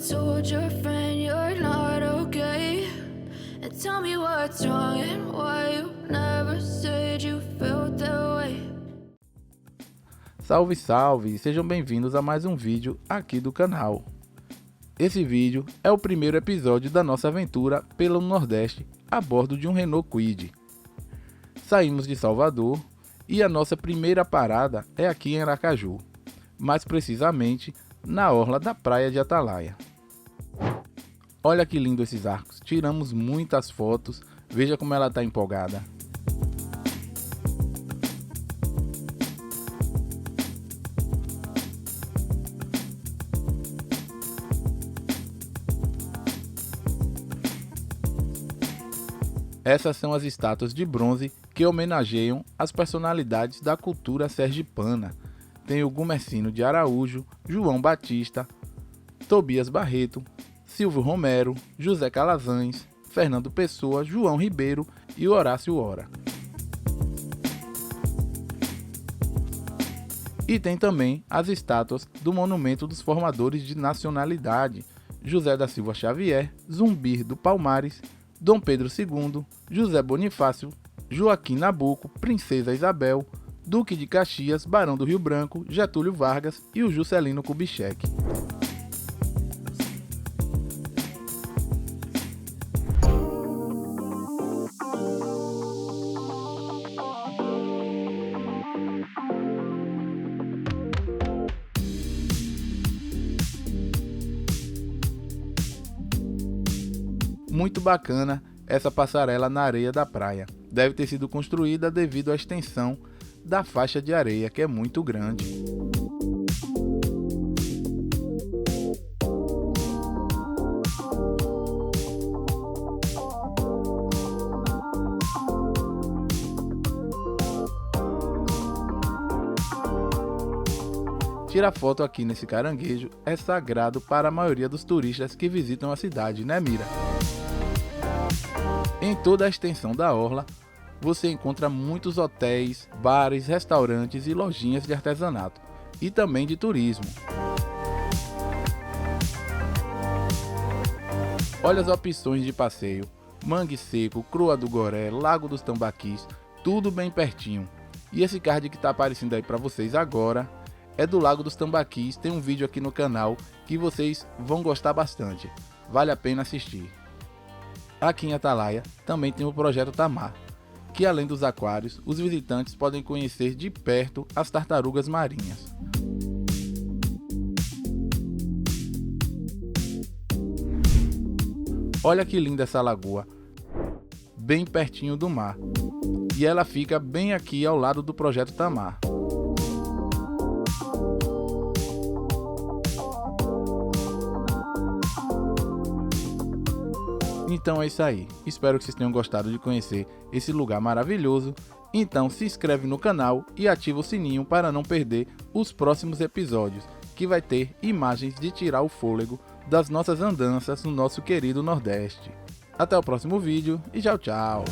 told your friend you're not okay? And tell me what's wrong and why you never said you felt that way. Salve, salve! Sejam bem-vindos a mais um vídeo aqui do canal. Esse vídeo é o primeiro episódio da nossa aventura pelo Nordeste a bordo de um Renault Kwid. Saímos de Salvador e a nossa primeira parada é aqui em Aracaju, mais precisamente na orla da praia de Atalaia. Olha que lindo esses arcos, tiramos muitas fotos, veja como ela está empolgada. Essas são as estátuas de bronze que homenageiam as personalidades da cultura sergipana. Tem o Gumercino de Araújo, João Batista, Tobias Barreto, Silvio Romero, José Calazans, Fernando Pessoa, João Ribeiro e Horácio Ora. E tem também as estátuas do Monumento dos Formadores de Nacionalidade, José da Silva Xavier, Zumbir do Palmares, Dom Pedro II, José Bonifácio, Joaquim Nabuco, Princesa Isabel, Duque de Caxias, Barão do Rio Branco, Getúlio Vargas e o Juscelino Kubitschek. Muito bacana essa passarela na areia da praia. Deve ter sido construída devido à extensão da faixa de areia, que é muito grande. Tirar foto aqui nesse caranguejo é sagrado para a maioria dos turistas que visitam a cidade, né, Mira? Em toda a extensão da orla, você encontra muitos hotéis, bares, restaurantes e lojinhas de artesanato, e também de turismo. Olha as opções de passeio: Mangue Seco, Croa do Goré, Lago dos Tambaquis, tudo bem pertinho. E esse card que está aparecendo aí para vocês agora é do Lago dos Tambaquis. Tem um vídeo aqui no canal que vocês vão gostar bastante, vale a pena assistir. Aqui em Atalaia também tem o Projeto Tamar, que além dos aquários, os visitantes podem conhecer de perto as tartarugas marinhas. Olha que linda essa lagoa, bem pertinho do mar, e ela fica bem aqui ao lado do Projeto Tamar. Então é isso aí, espero que vocês tenham gostado de conhecer esse lugar maravilhoso. Então se inscreve no canal e ativa o sininho para não perder os próximos episódios, que vai ter imagens de tirar o fôlego das nossas andanças no nosso querido Nordeste. Até o próximo vídeo e tchau, tchau!